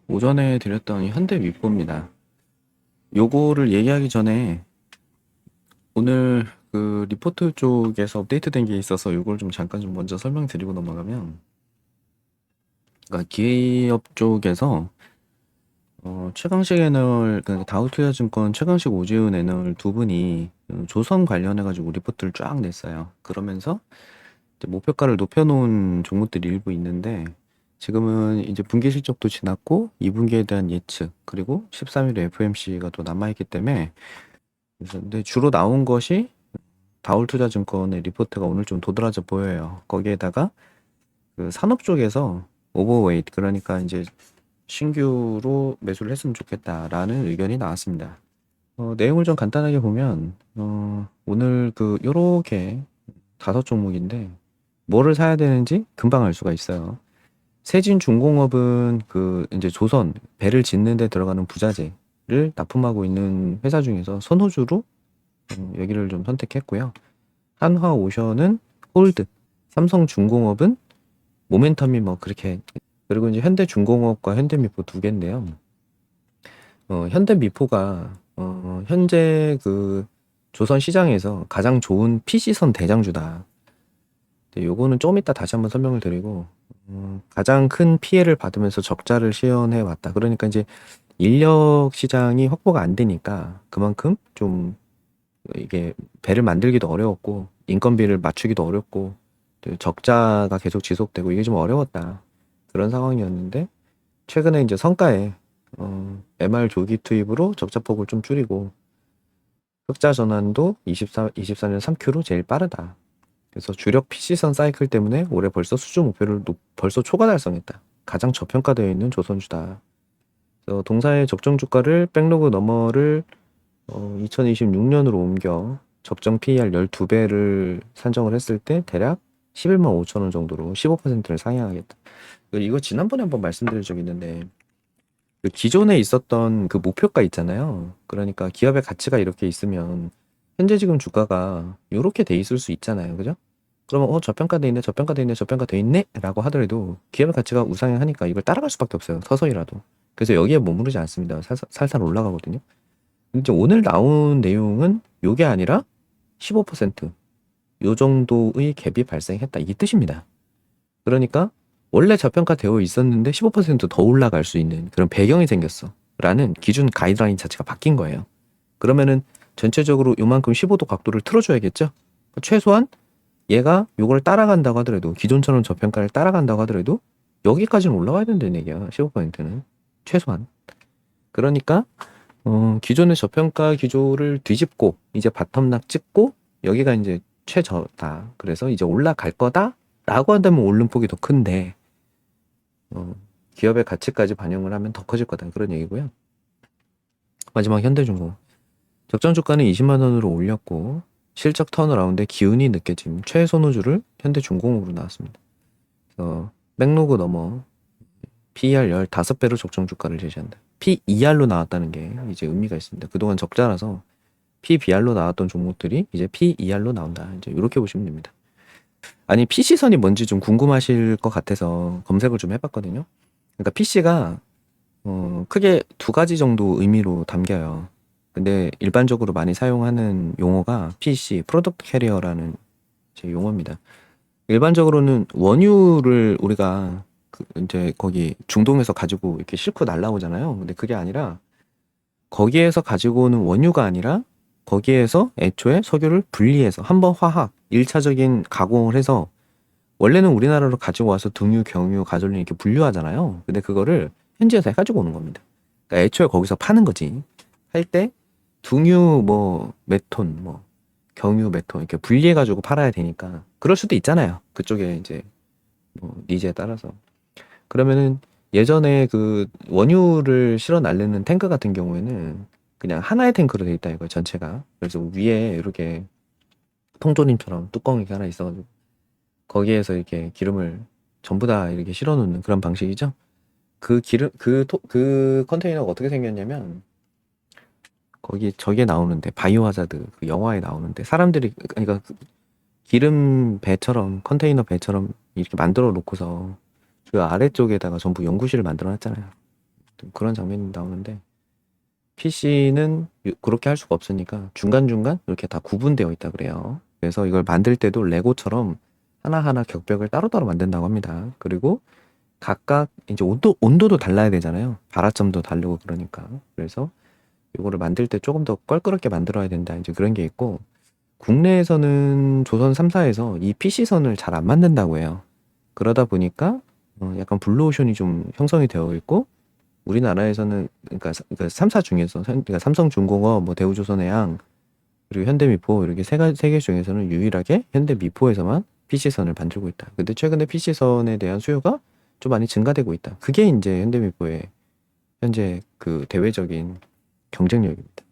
오전에 드렸던 현대 윗보입니다. 요거를 얘기하기 전에 오늘 그 리포트 쪽에서 업데이트된 게 있어서 요걸 좀 잠깐 좀 먼저 설명드리고 넘어가면, 그러니까 기업 쪽에서 최강식 애널, 그러니까 다우투자증권 최강식 오지훈 애널 두 분이 조선 관련해가지고 리포트를 쫙 냈어요. 그러면서 이제 목표가를 높여놓은 종목들이 일부 있는데, 지금은 이제 분기 실적도 지났고 2분기에 대한 예측, 그리고 13일에 FOMC가 또 남아있기 때문에, 그래서 근데 주로 나온 것이 다울투자증권의 리포트가 오늘 좀 도드라져 보여요. 거기에다가 그 산업 쪽에서 오버웨이트, 그러니까 이제 신규로 매수를 했으면 좋겠다라는 의견이 나왔습니다. 내용을 좀 간단하게 보면 오늘 그 요렇게 5종목인데 뭐를 사야 되는지 금방 알 수가 있어요. 세진중공업은 그 이제 조선 배를 짓는 데 들어가는 부자재를 납품하고 있는 회사 중에서 선호주로 여기를 좀 선택했고요. 한화오션은 홀드, 삼성중공업은 모멘텀이 뭐 그렇게, 그리고 이제 현대중공업과 현대미포 두 개인데요. 현대미포가 현재 그 조선 시장에서 가장 좋은 PC선 대장주다. 네, 요거는 좀 이따 다시 한번 설명을 드리고, 가장 큰 피해를 받으면서 적자를 시현해 왔다. 그러니까 이제 인력 시장이 확보가 안 되니까 그만큼 좀 이게 배를 만들기도 어려웠고 인건비를 맞추기도 어렵고 또 적자가 계속 지속되고 이게 좀 어려웠다. 그런 상황이었는데 최근에 이제 성과에 MR 조기 투입으로 적자폭을 좀 줄이고 흑자 전환도 24년 3Q로 제일 빠르다. 그래서 주력 PC선 사이클 때문에 올해 벌써 수주 목표를 벌써 초과 달성했다. 가장 저평가되어 있는 조선주다. 그래서 동사의 적정 주가를 백로그 너머를 2026년으로 옮겨 적정 PER 12배를 산정을 했을 때 대략 11만 5천 원 정도로 15%를 상향하겠다. 이거 지난번에 한번 말씀드린 적이 있는데, 그 기존에 있었던 그 목표가 있잖아요. 그러니까 기업의 가치가 이렇게 있으면 현재 지금 주가가 이렇게 돼 있을 수 있잖아요. 그죠? 그러면 저평가돼 있네, 저평가돼 있네, 저평가돼 있네 라고 하더라도 기업의 가치가 우상향하니까 이걸 따라갈 수밖에 없어요. 서서히라도. 그래서 여기에 머무르지 않습니다. 살살 올라가거든요. 이제 오늘 나온 내용은 요게 아니라 15%, 요 정도의 갭이 발생했다. 이 뜻입니다. 그러니까 원래 저평가되어 있었는데 15%더 올라갈 수 있는 그런 배경이 생겼어. 라는 기준 가이드라인 자체가 바뀐 거예요. 그러면은 전체적으로 요만큼 15도 각도를 틀어줘야겠죠? 최소한 얘가 요걸 따라간다고 하더라도, 기존처럼 저평가를 따라간다고 하더라도 여기까지는 올라와야 된다는 얘기야. 15%는 최소한. 그러니까 기존의 저평가 기조를 뒤집고 이제 바텀락 찍고 여기가 이제 최저다. 그래서 이제 올라갈 거다 라고 한다면 오름폭이 더 큰데 기업의 가치까지 반영을 하면 더 커질 거다. 그런 얘기고요. 마지막 현대중공. 적정 주가는 20만 원으로 올렸고 실적 턴어라운드의 기운이 느껴짐. 최선호주를 현대중공업으로 나왔습니다. 그래서 백로그 넘어 PER 15배로 적정 주가를 제시한다. PER로 나왔다는 게 이제 의미가 있습니다. 그동안 적자라서 PBR로 나왔던 종목들이 이제 PER로 나온다. 이제 이렇게 보시면 됩니다. 아니, PC선이 뭔지 좀 궁금하실 것 같아서 검색을 좀 해봤거든요. 그러니까 PC가 크게 두 가지 정도 의미로 담겨요. 근데 일반적으로 많이 사용하는 용어가 PC, 프로덕트 캐리어라는 제 용어입니다. 일반적으로는 원유를 우리가 이제 거기 중동에서 가지고 이렇게 싣고 날라오잖아요. 근데 그게 아니라 거기에서 가지고 오는 원유가 아니라 거기에서 애초에 석유를 분리해서 한번 화학 1차적인 가공을 해서, 원래는 우리나라로 가지고 와서 등유, 경유, 가솔린 이렇게 분류하잖아요. 근데 그거를 현지에서 해가지고 오는 겁니다. 그러니까 애초에 거기서 파는 거지. 할 때 등유 뭐 메톤, 뭐 경유 메톤 이렇게 분리해가지고 팔아야 되니까 그럴 수도 있잖아요. 그쪽에 이제 뭐 니즈에 따라서. 그러면은 예전에 그 원유를 실어 날리는 탱크 같은 경우에는 그냥 하나의 탱크로 돼 있다 이거예요, 전체가. 그래서 위에 이렇게 통조림처럼 뚜껑이 하나 있어가지고 거기에서 이렇게 기름을 전부 다 이렇게 실어 놓는 그런 방식이죠. 그 컨테이너가 어떻게 생겼냐면, 거기 저기에 나오는데 바이오 하자드 그 영화에 나오는데 사람들이, 그러니까 기름 배처럼, 컨테이너 배처럼 이렇게 만들어 놓고서 그 아래쪽에다가 전부 연구실을 만들어 놨잖아요. 그런 장면이 나오는데 PC는 그렇게 할 수가 없으니까 중간중간 이렇게 다 구분되어 있다 그래요. 그래서 이걸 만들 때도 레고처럼 하나하나 격벽을 따로따로 만든다고 합니다. 그리고 각각 이제 온도도 달라야 되잖아요. 발화점도 다르고 그러니까. 그래서 이거를 만들 때 조금 더 껄끄럽게 만들어야 된다. 이제 그런 게 있고 국내에서는 조선 3사에서 이 PC선을 잘 안 만든다고 해요. 그러다 보니까 약간 블루오션이 좀 형성이 되어 있고 우리나라에서는 그러니까 그 3사 중에서 그러니까 삼성중공업, 뭐 대우조선해양 그리고 현대미포 이렇게 세 개 중에서는 유일하게 현대미포에서만 PC선을 만들고 있다. 근데 최근에 PC선에 대한 수요가 좀 많이 증가되고 있다. 그게 이제 현대미포의 현재 그 대외적인 경쟁력입니다.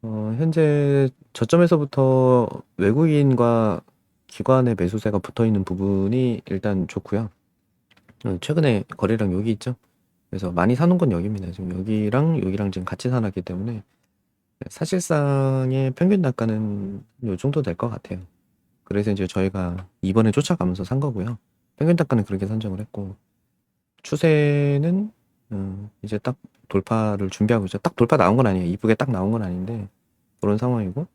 현재 저점에서부터 외국인과 기관의 매수세가 붙어 있는 부분이 일단 좋고요. 최근에 거래량 여기 있죠. 그래서 많이 사는 건 여기입니다. 지금 여기랑 지금 같이 사놨기 때문에 사실상의 평균 단가는 요 정도 될 것 같아요. 그래서 이제 저희가 이번에 쫓아가면서 산 거고요. 평균 단가는 그렇게 산정을 했고 추세는 이제 딱 돌파를 준비하고 있죠. 딱 돌파 나온 건 아니에요. 이쁘게 딱 나온 건 아닌데 그런 상황이고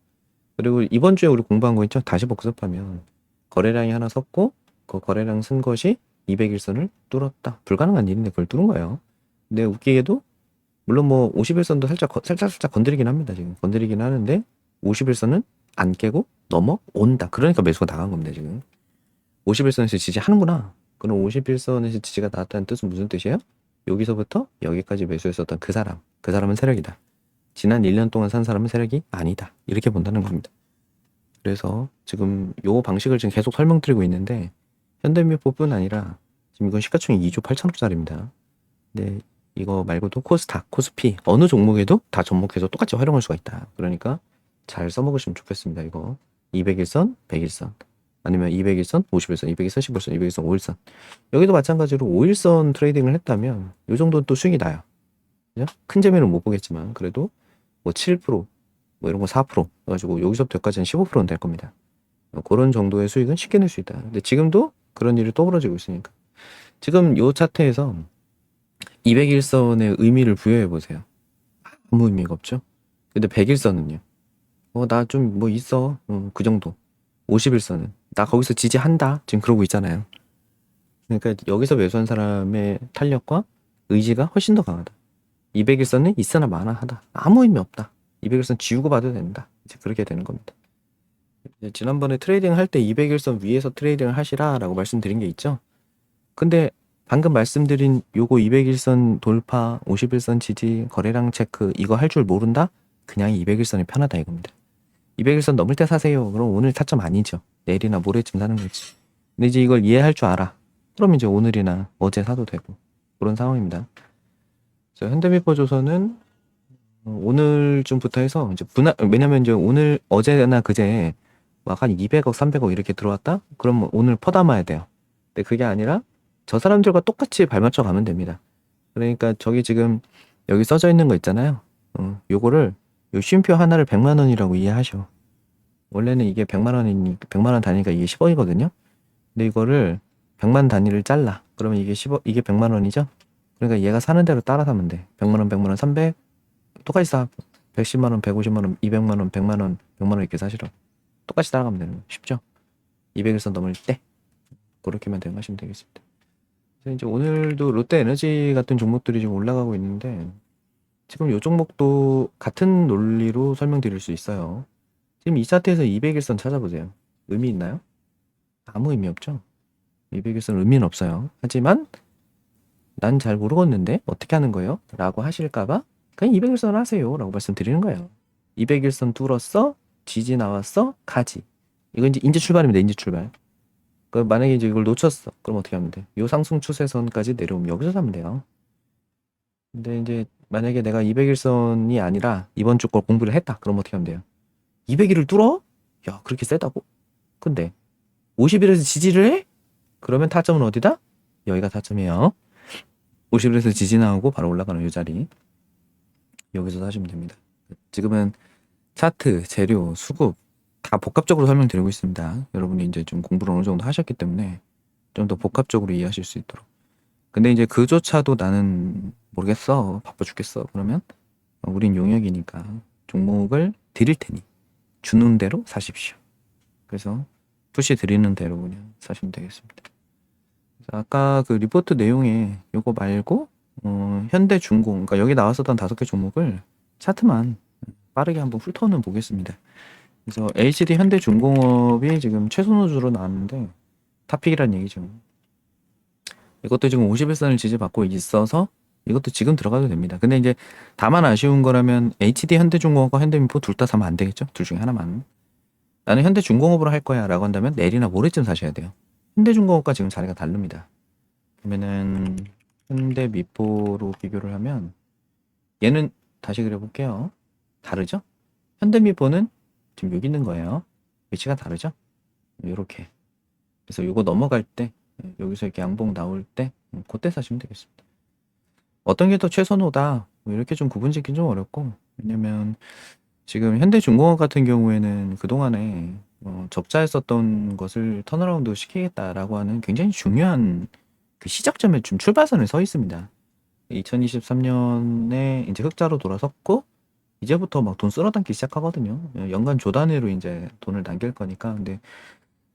그리고 이번 주에 우리 공부한 거 있죠. 다시 복습하면 거래량이 하나 섰고 그 거래량 쓴 것이 200일선을 뚫었다. 불가능한 일인데 그걸 뚫은 거예요. 근데 웃기게도 물론 뭐 50일선도 살짝 건드리긴 합니다. 지금 건드리긴 하는데 50일선은 안 깨고 넘어온다. 그러니까 매수가 나간 겁니다. 지금 50일선에서 지지하는구나. 그럼 51선에서 지지가 나왔다는 뜻은 무슨 뜻이에요? 여기서부터 여기까지 매수했었던 그 사람은 세력이다. 지난 1년 동안 산 사람은 세력이 아니다. 이렇게 본다는 겁니다. 그래서 지금 요 방식을 지금 계속 설명드리고 있는데 현대미포뿐 아니라 지금 이건 시가총액 2조 8천억짜리입니다. 근데 이거 말고도 코스닥, 코스피 어느 종목에도 다 접목해서 똑같이 활용할 수가 있다. 그러니까 잘 써먹으시면 좋겠습니다. 이거 200일선, 100일선 아니면 200일선, 50일선, 200일선, 15일선, 200일선, 5일선 여기도 마찬가지로 5일선 트레이딩을 했다면 이 정도는 또 수익이 나요. 그죠? 큰 재미는 못 보겠지만 그래도 뭐 7%, 뭐 이런 거 4% 해가지고 여기서부터 여기까지는 15%는 될 겁니다. 그런 정도의 수익은 쉽게 낼 수 있다. 근데 지금도 그런 일이 또 벌어지고 있으니까 지금 요 차트에서 200일선의 의미를 부여해 보세요. 아무 의미가 없죠. 근데 100일선은요. 나 좀 뭐 있어. 그 정도. 50일선은 나 거기서 지지한다. 지금 그러고 있잖아요. 그러니까 여기서 매수한 사람의 탄력과 의지가 훨씬 더 강하다. 200일선은 있으나 마나하다. 아무 의미 없다. 200일선 지우고 봐도 된다. 이제 그렇게 되는 겁니다. 이제 지난번에 트레이딩 할 때 200일선 위에서 트레이딩을 하시라라고 말씀드린 게 있죠. 근데 방금 말씀드린 요거 200일선 돌파, 50일선 지지, 거래량 체크 이거 할 줄 모른다? 그냥 200일선이 편하다 이겁니다. 200일선 넘을 때 사세요. 그럼 오늘 타점 아니죠. 내일이나 모레쯤 사는 거지. 근데 이제 이걸 이해할 줄 알아. 그럼 이제 오늘이나 어제 사도 되고 그런 상황입니다. 그래서 현대미포조선은 오늘쯤부터 해서 이제 왜냐면 이제 오늘 어제나 그제 막 한 200억, 300억 이렇게 들어왔다? 그럼 오늘 퍼담아야 돼요. 근데 그게 아니라 저 사람들과 똑같이 발맞춰 가면 됩니다. 그러니까 저기 지금 여기 써져 있는 거 있잖아요. 요거를 요 쉼표 하나를 100만 원이라고 이해하셔. 원래는 이게 100만 원 단위가 이게 10억이거든요. 근데 이거를 100만 단위를 잘라. 그러면 이게 10억, 이게 100만 원이죠? 그러니까 얘가 사는 대로 따라 사면 돼. 100만 원, 100만 원, 300 똑같이 사. 110만 원, 150만 원, 200만 원, 100만 원, 100만 원 이렇게 사시라고. 똑같이 따라가면 되는 거. 쉽죠? 200일선 넘을 때 그렇게만 대응하시면 되겠습니다. 그래서 이제 오늘도 롯데에너지 같은 종목들이 지금 올라가고 있는데 지금 이 종목도 같은 논리로 설명드릴 수 있어요. 지금 이 차트에서 200일선 찾아보세요. 의미 있나요? 아무 의미 없죠. 200일선 의미는 없어요. 하지만 난 잘 모르겠는데 어떻게 하는 거예요? 라고 하실까봐 그냥 200일선 하세요 라고 말씀드리는 거예요. 200일선 뚫었어? 지지 나왔어? 가지. 이거 이제 출발입니다. 이제 출발. 만약에 이제 이걸 놓쳤어. 그럼 어떻게 하면 돼? 요 상승 추세선까지 내려오면 여기서 사면 돼요. 근데 이제 만약에 내가 200일선이 아니라 이번 주 걸 공부를 했다. 그럼 어떻게 하면 돼요? 200일을 뚫어? 야, 그렇게 세다고? 근데 50일에서 지지를 해? 그러면 타점은 어디다? 여기가 타점이에요. 50일에서 지지 나오고 바로 올라가는 이 자리. 여기서 사시면 됩니다. 지금은 차트, 재료, 수급 다 복합적으로 설명드리고 있습니다. 여러분이 이제 좀 공부를 어느 정도 하셨기 때문에 좀 더 복합적으로 이해하실 수 있도록. 근데 이제 그조차도 나는 모르겠어. 바빠 죽겠어. 그러면 우린 용역이니까 종목을 드릴 테니 주는 대로 사십시오. 그래서 푸시 드리는 대로 그냥 사시면 되겠습니다. 그래서 아까 그 리포트 내용에 요거 말고 현대중공, 그러니까 여기 나왔었던 5개 종목을 차트만 빠르게 한번 훑어는 보겠습니다. 그래서 HD 현대중공업이 지금 최선호주로 나왔는데 탑픽이란 얘기죠. 이것도 지금 51선을 지지받고 있어서 이것도 지금 들어가도 됩니다. 근데 이제 다만 아쉬운 거라면 HD 현대중공업과 현대민포 둘 다 사면 안 되겠죠? 둘 중에 하나만. 나는 현대중공업으로 할 거야 라고 한다면 내일이나 모레쯤 사셔야 돼요. 현대중공업과 지금 자리가 다릅니다. 그러면은 현대미포로 비교를 하면 얘는 다시 그려볼게요. 다르죠? 현대미포는 지금 여기 있는 거예요. 위치가 다르죠? 이렇게. 그래서 이거 넘어갈 때 여기서 이렇게 양봉 나올 때 그때 사시면 되겠습니다. 어떤 게 더 최선호다 뭐 이렇게 좀 구분 짓긴 좀 어렵고, 왜냐면 지금 현대중공업 같은 경우에는 그동안에 적자했었던 것을 턴어라운드 시키겠다라고 하는 굉장히 중요한 그 시작점에 좀 출발선에 서 있습니다. 2023년에 이제 흑자로 돌아섰고 이제부터 막 돈 쓸어담기 시작하거든요. 연간 조단위로 이제 돈을 남길 거니까. 근데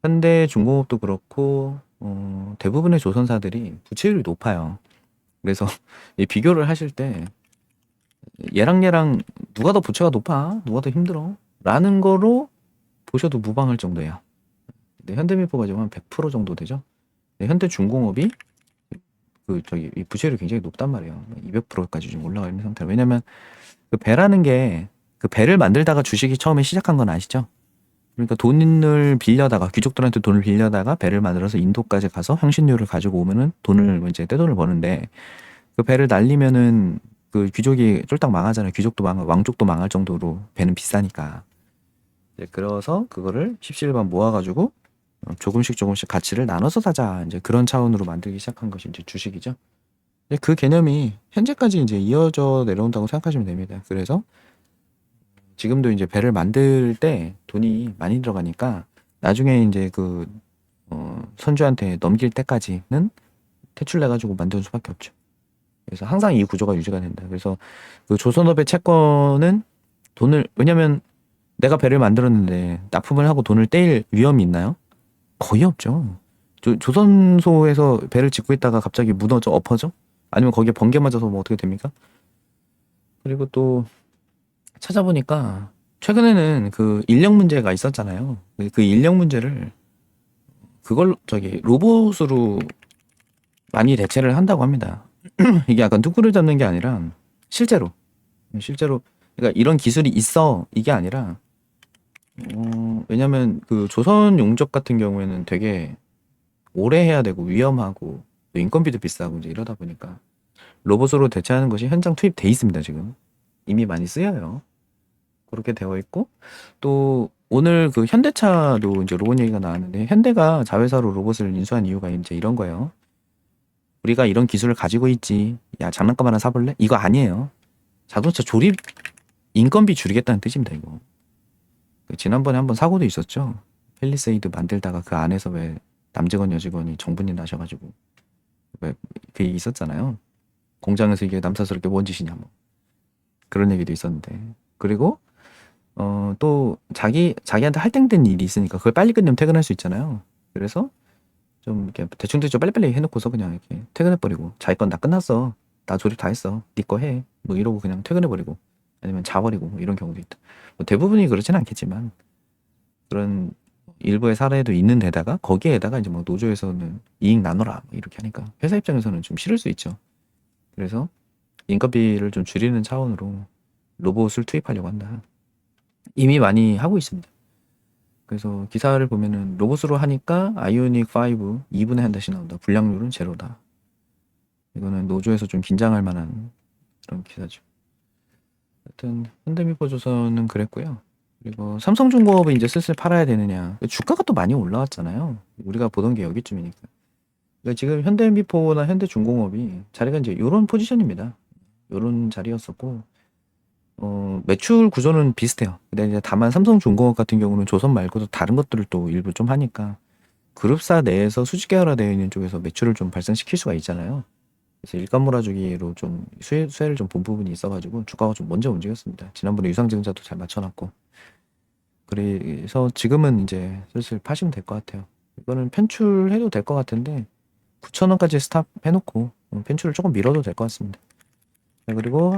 현대중공업도 그렇고 대부분의 조선사들이 부채율이 높아요. 그래서 이 비교를 하실 때 얘랑 누가 더 부채가 높아? 누가 더 힘들어? 라는 거로 보셔도 무방할 정도예요. 근데 현대미포가 지금 한 100% 정도 되죠. 근데 현대중공업이 이 부채율이 굉장히 높단 말이에요. 200%까지 좀 올라가 있는 상태로. 왜냐면 그 배라는 게 그 배를 만들다가 주식이 처음에 시작한 건 아시죠? 그러니까 돈을 빌려다가 귀족들한테 돈을 빌려다가 배를 만들어서 인도까지 가서 향신료를 가지고 오면은 돈을 이제 떼돈을 버는데, 그 배를 날리면은 그 귀족이 쫄딱 망하잖아요. 귀족도 왕족도 망할 정도로 배는 비싸니까. 이제 그래서 그거를 십시일반 모아가지고 조금씩 가치를 나눠서 사자, 이제 그런 차원으로 만들기 시작한 것이 이제 주식이죠. 근데 그 개념이 현재까지 이제 이어져 내려온다고 생각하시면 됩니다. 그래서 지금도 이제 배를 만들 때 돈이 많이 들어가니까 나중에 이제 선주한테 넘길 때까지는 퇴출내가지고 만드는 수밖에 없죠. 그래서 항상 이 구조가 유지가 된다. 그래서 그 조선업의 채권은 왜냐면 내가 배를 만들었는데 납품을 하고 돈을 떼일 위험이 있나요? 거의 없죠. 조선소에서 배를 짓고 있다가 갑자기 무너져 엎어져? 아니면 거기에 번개 맞아서 뭐 어떻게 됩니까? 그리고 또 찾아보니까 최근에는 그 인력 문제가 있었잖아요. 그 인력 문제를 그걸 로봇으로 많이 대체를 한다고 합니다. 이게 약간 누구를 잡는 게 아니라 실제로 그러니까 이런 기술이 있어 이게 아니라 왜냐면 그 조선 용접 같은 경우에는 되게 오래 해야 되고 위험하고 또 인건비도 비싸고 이제 이러다 보니까 로봇으로 대체하는 것이 현장 투입돼 있습니다. 지금 이미 많이 쓰여요. 그렇게 되어 있고, 또 오늘 그 현대차도 이제 로봇 얘기가 나왔는데 현대가 자회사로 로봇을 인수한 이유가 이제 이런 거예요. 우리가 이런 기술을 가지고 있지. 야, 장난감 하나 사볼래? 이거 아니에요. 자동차 조립 인건비 줄이겠다는 뜻입니다, 이거. 지난번에 한번 사고도 있었죠. 펠리세이드 만들다가 그 안에서 왜 남직원 여직원이 정분이 나셔가지고 왜 그게 있었잖아요. 공장에서 이게 남사스럽게 뭔 짓이냐 뭐 그런 얘기도 있었는데, 그리고 또 자기한테 할당된 일이 있으니까 그걸 빨리 끝내면 퇴근할 수 있잖아요. 그래서 좀 이렇게 대충 빨리빨리 해놓고서 그냥 이렇게 퇴근해버리고, 자기 건 다 끝났어, 나 조립 다 했어, 네 거 해, 뭐 이러고 그냥 퇴근해버리고 아니면 자버리고 뭐 이런 경우도 있다. 뭐 대부분이 그렇진 않겠지만 그런 일부의 사례도 있는 데다가 거기에다가 이제 뭐 노조에서는 이익 나눠라 뭐 이렇게 하니까 회사 입장에서는 좀 싫을 수 있죠. 그래서 인건비를 좀 줄이는 차원으로 로봇을 투입하려고 한다. 이미 많이 하고 있습니다. 그래서 기사를 보면은 로봇으로 하니까 아이오닉 5 2분의 1 다시 나온다. 불량률은 제로다. 이거는 노조에서 좀 긴장할 만한 그런 기사죠. 하여튼 현대미포조선은 그랬고요. 그리고 삼성중공업은 이제 슬슬 팔아야 되느냐. 주가가 또 많이 올라왔잖아요. 우리가 보던 게 여기쯤이니까. 그러니까 지금 현대미포나 현대중공업이 자리가 이제 요런 포지션입니다. 요런 자리였었고, 매출 구조는 비슷해요. 근데 이제 다만 삼성중공업 같은 경우는 조선 말고도 다른 것들을 또 일부 좀 하니까 그룹사 내에서 수직 계열화되어 있는 쪽에서 매출을 좀 발생시킬 수가 있잖아요. 그래서 일감 몰아주기로 좀 수혜를 좀 본 부분이 있어가지고 주가가 좀 먼저 움직였습니다. 지난번에 유상증자도 잘 맞춰놨고. 그래서 지금은 이제 슬슬 파시면 될 것 같아요. 이거는 편출해도 될 것 같은데 9,000원까지 스탑 해놓고 편출을 조금 밀어도 될 것 같습니다. 네, 그리고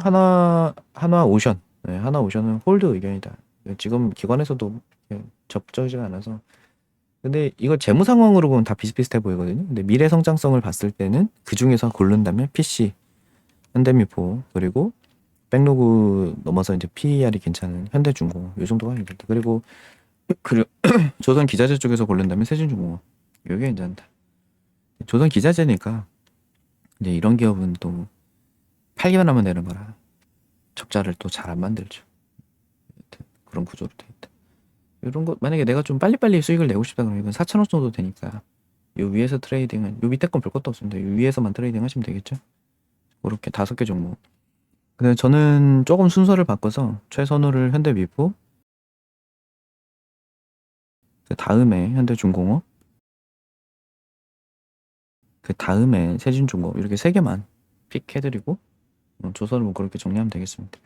하나오션. 네, 하나오션은 홀드 의견이다. 지금 기관에서도 적절하지가 않아서. 근데 이거 재무 상황으로 보면 다 비슷비슷해 보이거든요. 근데 미래 성장성을 봤을 때는 그 중에서 고른다면 PC, 현대미포, 그리고 백로그 넘어서 이제 PER이 괜찮은 현대중공업 요 정도가 괜찮다. 그리고 조선 기자재 쪽에서 고른다면 세진중공업 요게 괜찮다. 조선 기자재니까 이제 이런 기업은 또 팔기만 하면 되는 거라 적자를 또 잘 안 만들죠. 여튼 그런 구조로 돼 있다. 이런 거 만약에 내가 좀 빨리빨리 수익을 내고 싶다 그러면 이건 4,000원 정도 되니까 요 위에서 트레이딩은 요 밑에 건 볼 것도 없습니다. 요 위에서만 트레이딩 하시면 되겠죠. 그렇게 5개 종목. 근데 저는 조금 순서를 바꿔서 최선호를 현대미포, 그 다음에 현대중공업, 그 다음에 세진중공업 이렇게 3개만 픽 해드리고 조선을 뭐 그렇게 정리하면 되겠습니다.